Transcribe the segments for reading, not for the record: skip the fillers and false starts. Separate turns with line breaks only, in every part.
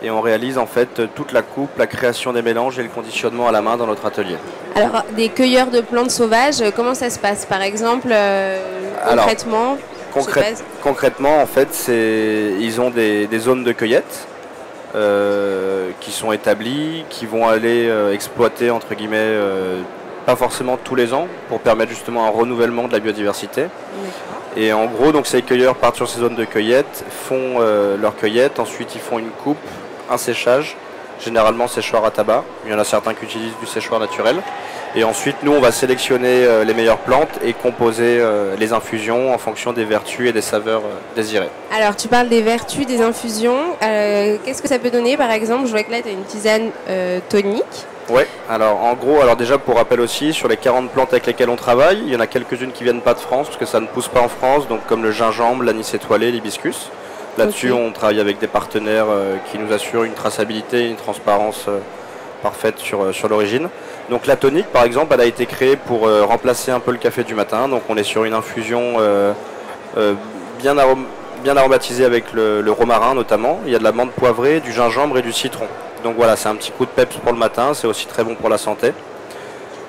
et on réalise en fait toute la coupe, la création des mélanges et le conditionnement à la main dans notre atelier.
Alors, des cueilleurs de plantes sauvages, comment ça se passe par exemple concrètement?
Concrètement, en fait, ils ont des zones de cueillette qui sont établies, qui vont aller exploiter entre guillemets pas forcément tous les ans pour permettre justement un renouvellement de la biodiversité. Et en gros, donc ces cueilleurs partent sur ces zones de cueillette, font leur cueillette, ensuite ils font une coupe, un séchage, généralement séchoir à tabac. Il y en a certains qui utilisent du séchoir naturel. Et ensuite, nous, on va sélectionner les meilleures plantes et composer les infusions en fonction des vertus et des saveurs désirées.
Alors, tu parles des vertus des infusions. Qu'est-ce que ça peut donner, par exemple? Je vois que là, tu as une tisane tonique.
Oui, alors en gros, déjà pour rappel aussi, sur les 40 plantes avec lesquelles on travaille, il y en a quelques-unes qui viennent pas de France, parce que ça ne pousse pas en France, donc comme le gingembre, l'anis étoilé, l'hibiscus. Là-dessus, on travaille avec des partenaires qui nous assurent une traçabilité et une transparence parfaite sur l'origine. Donc la tonique, par exemple, elle a été créée pour remplacer un peu le café du matin. Donc on est sur une infusion bien aromatisée avec le romarin notamment. Il y a de la menthe poivrée, du gingembre et du citron. Donc voilà, c'est un petit coup de peps pour le matin, c'est aussi très bon pour la santé.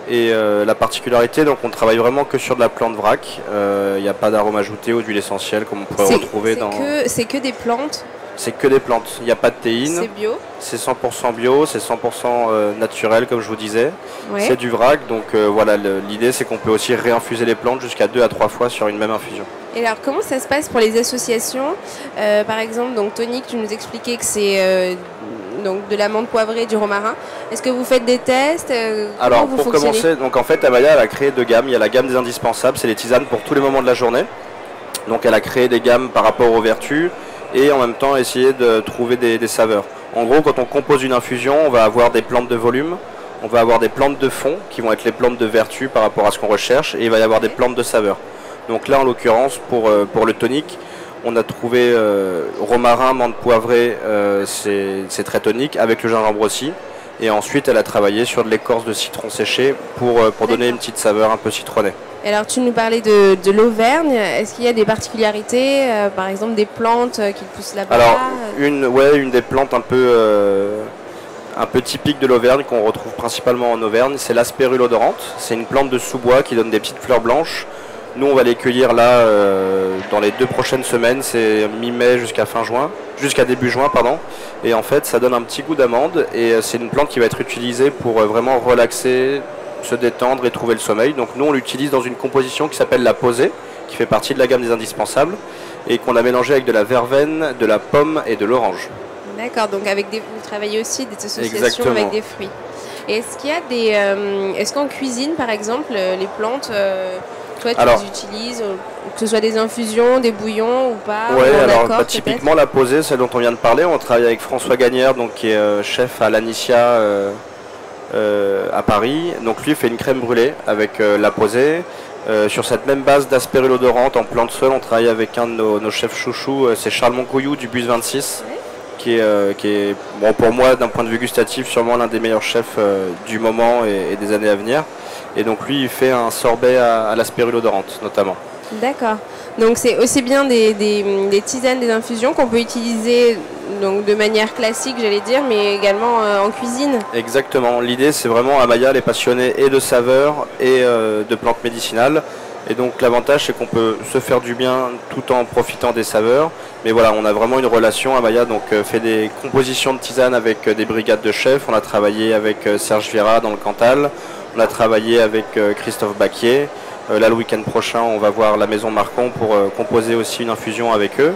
Et la particularité, donc on travaille vraiment que sur de la plante vrac. Il n'y a pas d'arôme ajouté ou d'huile essentielle comme on pourrait retrouver dans...
C'est que des plantes?
C'est que des plantes, il n'y a pas de théine.
C'est bio?
C'est 100% bio, c'est 100% naturel comme je vous disais.
Ouais.
C'est du vrac, donc voilà, l'idée c'est qu'on peut aussi réinfuser les plantes jusqu'à 2 à 3 fois sur une même infusion.
Et alors comment ça se passe pour les associations? Par exemple, donc tonique, tu nous expliquais que c'est donc de la menthe poivrée et du romarin. Est-ce que vous faites des tests?
Alors pour commencer, donc en fait Amaya elle a créé 2 gammes. Il y a la gamme des indispensables, c'est les tisanes pour tous les moments de la journée. Donc elle a créé des gammes par rapport aux vertus et en même temps essayer de trouver des saveurs. En gros, quand on compose une infusion, on va avoir des plantes de volume, on va avoir des plantes de fond qui vont être les plantes de vertu par rapport à ce qu'on recherche, et il va y avoir des plantes de saveur. Donc là en l'occurrence pour le tonique, on a trouvé romarin, menthe poivrée, c'est très tonique, avec le gingembre aussi. Et ensuite elle a travaillé sur de l'écorce de citron séché pour donner une petite saveur un peu citronnée.
Et alors tu nous parlais de l'Auvergne, est-ce qu'il y a des particularités, par exemple des plantes qui poussent là-bas?
Alors une des plantes un peu typique de l'Auvergne qu'on retrouve principalement en Auvergne, c'est l'aspérulodorante. C'est une plante de sous-bois qui donne des petites fleurs blanches. Nous on va les cueillir là dans les 2 prochaines semaines, c'est mi-mai jusqu'à début juin pardon. Et en fait ça donne un petit goût d'amande et c'est une plante qui va être utilisée pour vraiment relaxer, se détendre et trouver le sommeil. Donc nous on l'utilise dans une composition qui s'appelle la posée, qui fait partie de la gamme des indispensables et qu'on a mélangé avec de la verveine, de la pomme et de l'orange.
D'accord, donc vous travaillez aussi des associations
Exactement.
avec des fruits. Et est-ce qu'il y a est-ce qu'en cuisine par exemple les plantes, toi tu les utilises, que ce soit des infusions, des bouillons ou pas?
Oui, alors typiquement la posée, celle dont on vient de parler, on travaille avec François Gagnère, donc qui est chef à l'Anicia à Paris. Donc lui fait une crème brûlée avec la posée. Sur cette même base d'aspérulodorante en plante seule, on travaille avec un de nos chefs chouchous, c'est Charles Moncouillou du Bus 26, qui est bon, pour moi d'un point de vue gustatif sûrement l'un des meilleurs chefs du moment et des années à venir. Et donc lui il fait un sorbet à l'aspérulodorante notamment.
D'accord. Donc c'est aussi bien des tisanes, des infusions qu'on peut utiliser donc de manière classique, j'allais dire, mais également en cuisine.
Exactement. L'idée, c'est vraiment, Amaya, elle est passionnée et de saveurs et de plantes médicinales. Et donc l'avantage, c'est qu'on peut se faire du bien tout en profitant des saveurs. Mais voilà, on a vraiment une relation. Amaya donc fait des compositions de tisanes avec des brigades de chefs. On a travaillé avec Serge Vira dans le Cantal. On a travaillé avec Christophe Baquier. Là, le week-end prochain, on va voir la Maison Marcon pour composer aussi une infusion avec eux.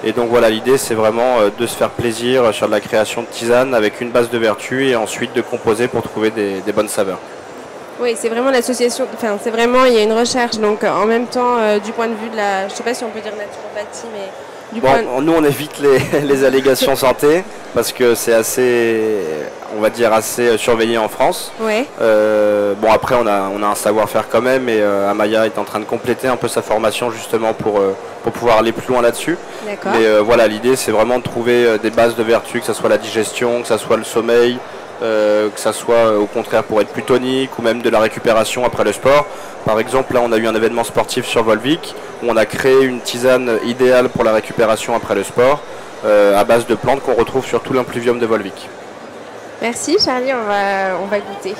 Et donc voilà, l'idée c'est vraiment de se faire plaisir sur de la création de tisanes avec une base de vertu et ensuite de composer pour trouver des bonnes saveurs.
Oui, c'est vraiment l'association, enfin c'est vraiment, il y a une recherche, donc en même temps du point de vue de la, je sais pas si on peut dire naturopathie, mais du
bon, nous on évite les allégations santé parce que c'est assez, on va dire assez surveillé en France.
Ouais.
Bon après on a un savoir-faire quand même et Amaya est en train de compléter un peu sa formation justement pour pouvoir aller plus loin là-dessus. Mais voilà, l'idée c'est vraiment de trouver des bases de vertu, que ce soit la digestion, que ce soit le sommeil, que ça soit au contraire pour être plus tonique ou même de la récupération après le sport. Par exemple, là on a eu un événement sportif sur Volvic où on a créé une tisane idéale pour la récupération après le sport. à base de plantes qu'on retrouve sur tout l'impluvium de Volvic.
Merci Charlie, on va goûter.